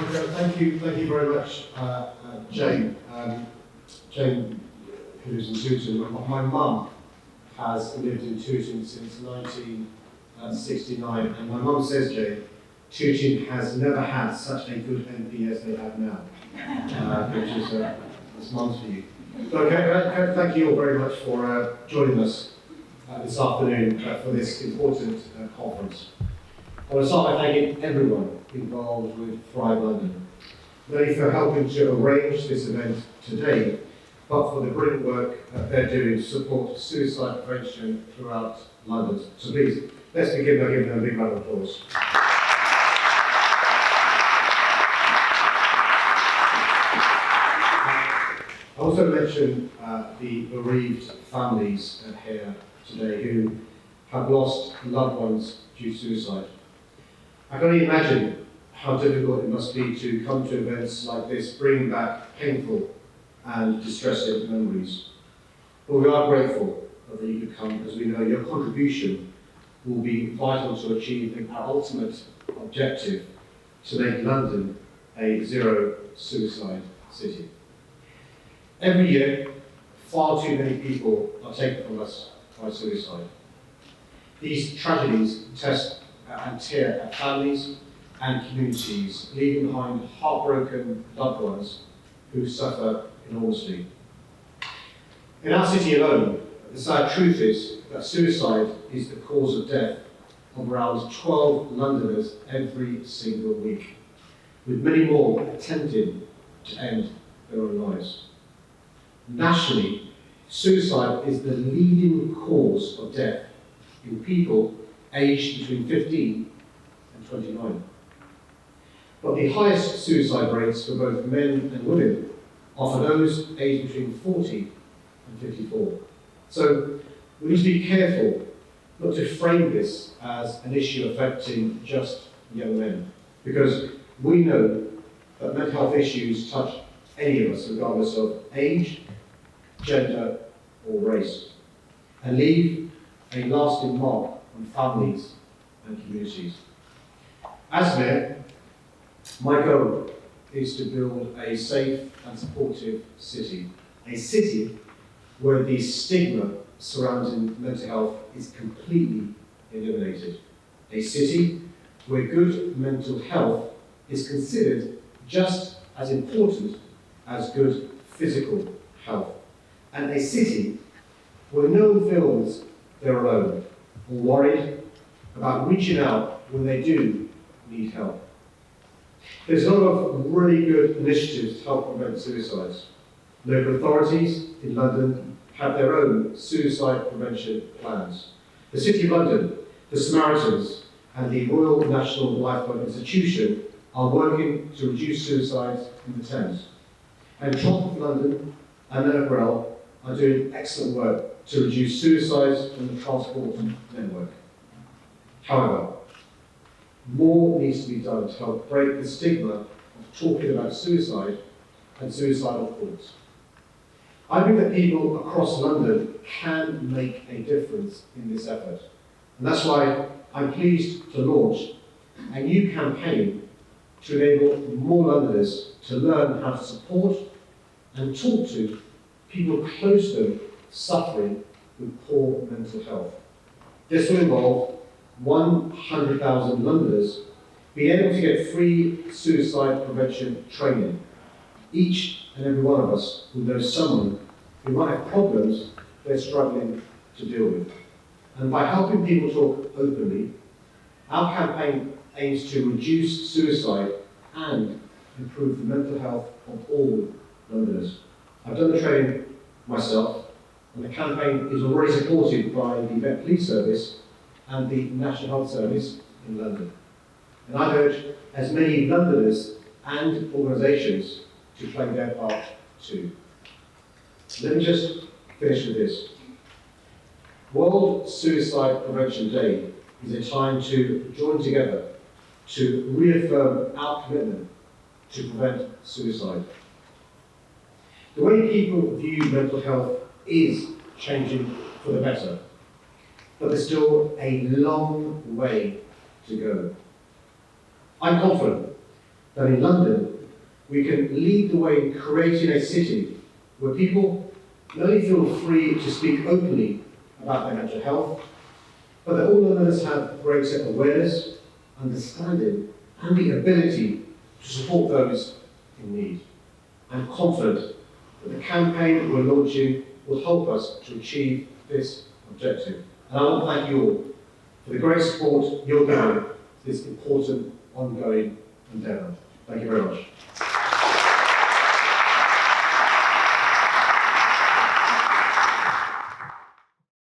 Okay, thank you very much, Jane. Jane, who's in Tooting. My mum has lived in Tooting since 1969, and my mum says, Jane, Tooting has never had such a good MP as they have now, which is this mum's for you. Okay, thank you all very much for joining us this afternoon for this important conference. I want to start by thanking everyone involved with Thrive London, not only for helping to arrange this event today, but for the brilliant work they're doing to support suicide prevention throughout London. So please, let's begin by giving them a big round of applause. I also mentioned the bereaved families here today who have lost loved ones due to suicide. I can only imagine how difficult it must be to come to events like this, bringing back painful and distressing memories. But we are grateful that you could come, as we know your contribution will be vital to achieving our ultimate objective, to make London a zero suicide city. Every year, far too many people are taken from us by suicide. These tragedies test and tear at families and communities, leaving behind heartbroken loved ones who suffer enormously. In our city alone, the sad truth is that suicide is the cause of death of around 12 Londoners every single week, with many more attempting to end their own lives. Nationally, suicide is the leading cause of death in people aged between 15 and 29. But the highest suicide rates for both men and women are for those aged between 40 and 54. So we need to be careful not to frame this as an issue affecting just young men, because we know that mental health issues touch any of us, regardless of age, gender, or race, and leave a lasting mark on families and communities. As Mayor, my goal is to build a safe and supportive city, a city where the stigma surrounding mental health is completely eliminated, a city where good mental health is considered just as important as good physical health, and a city where no one feels they're alone or worried about reaching out when they do need help. There's a lot of really good initiatives to help prevent suicides. Local authorities in London have their own suicide prevention plans. The City of London, the Samaritans, and the Royal National Lifeboat Institution are working to reduce suicides in the Thames. And Transport for London and NRL are doing excellent work to reduce suicides in the transport network. However, more needs to be done to help break the stigma of talking about suicide and suicidal thoughts. I believe that people across London can make a difference in this effort. And that's why I'm pleased to launch a new campaign to enable more Londoners to learn how to support and talk to people close to them suffering with poor mental health. This will involve 100,000 Londoners being able to get free suicide prevention training. Each and every one of us will know someone who might have problems they're struggling to deal with. And by helping people talk openly, our campaign aims to reduce suicide and improve the mental health of all Londoners. I've done the training myself, and the campaign is already supported by the Met Police Service and the National Health Service in London. And I urge as many Londoners and organisations to play their part too. Let me just finish with this. World Suicide Prevention Day is a time to join together to reaffirm our commitment to prevent suicide. The way people view mental health is changing for the better, but there's still a long way to go. I'm confident that in London, we can lead the way in creating a city where people not only feel free to speak openly about their mental health, but that all Londoners have greater awareness, understanding, and the ability to support those in need. I'm confident that the campaign we're launching will help us to achieve this objective. And I want to thank you all for the great support you're giving to this important ongoing endeavour. Thank you very much.